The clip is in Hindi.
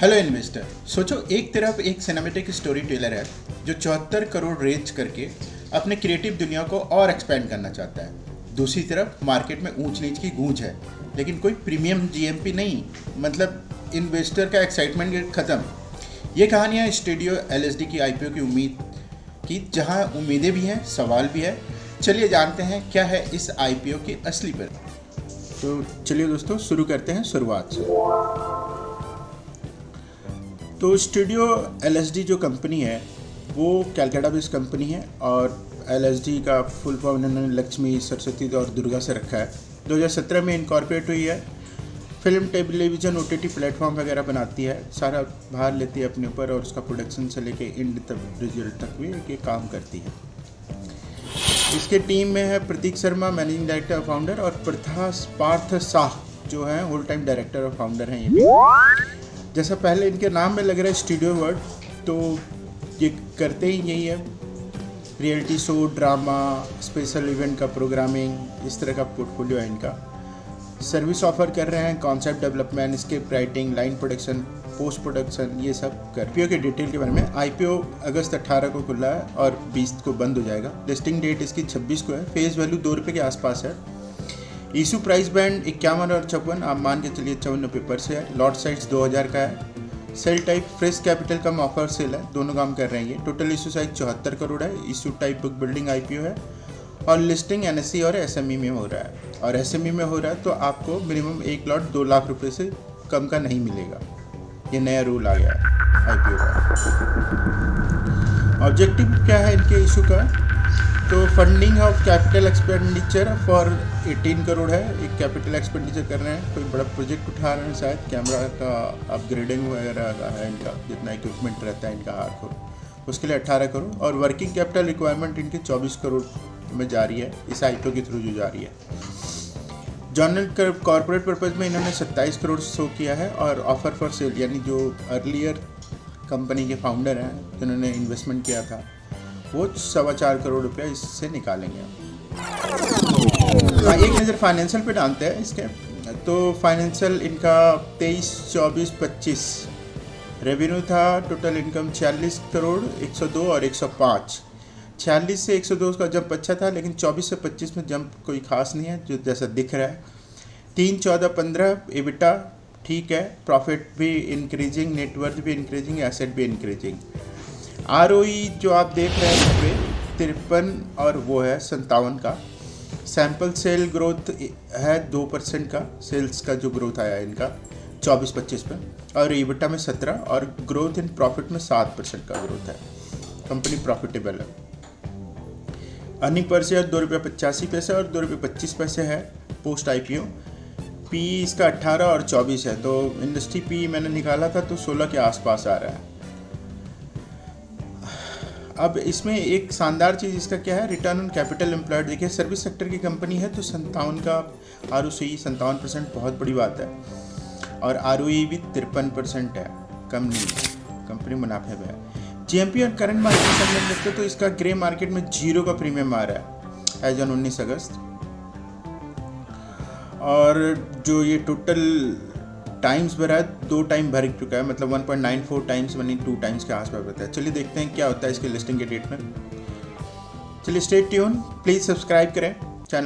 Hello investor. सोचो, एक तरफ एक सिनेमैटिक स्टोरी टेलर है जो 74 करोड़ रेज करके अपने क्रिएटिव दुनिया को और एक्सपेंड करना चाहता है। दूसरी तरफ मार्केट में ऊंच नीच की गूंज है, लेकिन कोई प्रीमियम जीएमपी नहीं। मतलब इन्वेस्टर का एक्साइटमेंट खत्म। ये कहानियाँ स्टूडियो एलएसडी की आईपीओ की उम्मीद की, जहाँ उम्मीदें भी हैं, सवाल भी है। चलिए जानते हैं क्या है इस आईपीओ की असली पर। तो चलिए दोस्तों, शुरू करते हैं शुरुआत से। तो स्टूडियो एलएसडी जो कंपनी है वो कैलकाटा बेस्ड कंपनी है, और एलएसडी का फुल फॉर्म इन्होंने लक्ष्मी, सरस्वती और दुर्गा से रखा है। 2017 में इनकॉर्पोरेट हुई है। फिल्म, टेलीविज़न, ओटीटी प्लेटफॉर्म वगैरह बनाती है, सारा भार लेती है अपने ऊपर, और उसका प्रोडक्शन से लेके एंड तक रिजल्ट तक भी ये काम करती है। इसके टीम में है प्रतीक शर्मा, मैनेजिंग डायरेक्टर और फाउंडर, और पार्थ शाह जो है होल टाइम डायरेक्टर और फाउंडर हैं। ये भी जैसा पहले इनके नाम में लग रहा है स्टूडियो वर्ड, तो ये करते ही यही है। Reality show, drama, special event का प्रोग्रामिंग, इस तरह का पोर्टफोलियो है इनका। सर्विस ऑफर कर रहे हैं, concept development, script writing, line production, post production, ये सब कर। आईपीओ के डिटेल के बारे में, आईपीओ अगस्त 18 को खुला है और 20 को बंद हो जाएगा। लिस्टिंग डेट इसकी 26 को है। फेस वैल्यू 2 रुपये के आसपास है। इशू प्राइस बैंड 51 और 54, आप मान के चलिए 54 पर से है। लॉट साइज 2000 का है। सेल टाइप फ्रेश कैपिटल कम ऑफर सेल है, दोनों काम कर रहे हैं ये। टोटल इशू साइज 74 करोड़ है। Issue type book building IPO है, और लिस्टिंग एनएससी और एसएमई में हो रहा है। और एसएमई में हो रहा है तो आपको मिनिमम एक लॉट 2 लाख रुपये से कम का नहीं मिलेगा। ये नया रूल आ गया है आईपीओ का। ऑब्जेक्टिव क्या है इनके इशू का? तो funding of capital expenditure for 18 crore है। एक कैपिटल एक्सपेंडिचर कर रहे हैं, कोई बड़ा प्रोजेक्ट उठा रहे हैं, शायद कैमरा का अपग्रेडिंग वगैरह का है इनका, जितना इक्विपमेंट रहता है इनका हार्डकोर, उसके लिए 18 करोड़। और वर्किंग कैपिटल रिक्वायरमेंट इनके 24 करोड़ में जा रही है, इस आईपीओ के थ्रू जो जा रही है। जनरल कॉर्पोरेट पर्पज़ में इन्होंने 27 करोड़ शो किया है। और ऑफर फॉर सेल, यानी जो अर्लियर कंपनी के फाउंडर हैं जिन्होंने इन्वेस्टमेंट किया था, वो 4.25 करोड़ रुपया इससे निकालेंगे। हाँ, एक नज़र फाइनेंशियल पे डालते हैं इसके। तो फाइनेंशियल इनका 23, 24, 25 रेवेन्यू था। टोटल इनकम 46 करोड़ 102 और 105। 46 से 102 का जंप अच्छा था, लेकिन 24 से 25 में जंप कोई खास नहीं है जो जैसा दिख रहा है। 3, 14, 15 एबिटा ठीक है। प्रॉफिट भी इंक्रीजिंग, नेटवर्थ भी इंक्रीजिंग, एसेट भी इंक्रीजिंग। आरओई जो आप देख रहे हैं यहाँ पे 53 और वो है 57 का। सैम्पल सेल ग्रोथ है 2% का, सेल्स का जो ग्रोथ आया है इनका 24-25 पे, और ईबिटा में 17, और ग्रोथ इन प्रॉफिट में 7% का ग्रोथ है। कंपनी प्रॉफिटेबल है। अर्निंग पर शेयर 2 रुपये 85 पैसे और 2 रुपये 25 पैसे है पोस्ट आईपीओ। पी इसका 18 और 24 है, तो इंडस्ट्री पी मैंने निकाला था तो 16 के आसपास आ रहा है। अब इसमें एक शानदार चीज़ इसका क्या है, रिटर्न ऑन कैपिटल एम्प्लॉयड। देखिए, सर्विस सेक्टर की कंपनी है तो 57 का आरओसी, 57% बहुत बड़ी बात है। और आरओई भी 53% है, कम नहीं है, कंपनी मुनाफे में है। जीएमपी और करंट मार्केट संबंध रखते तो इसका ग्रे मार्केट में 0 का प्रीमियम आ रहा है एज ऑन 19 अगस्त। और जो ये टोटल टाइम्स भरा है, 2 टाइम भर चुका है, मतलब 1.94 टाइम्स, 2 टाइम्स के आसपास रहता है। चलिए देखते हैं क्या होता है इसके लिस्टिंग के डेट में। चलिए स्टे ट्यून, प्लीज़ सब्सक्राइब करें।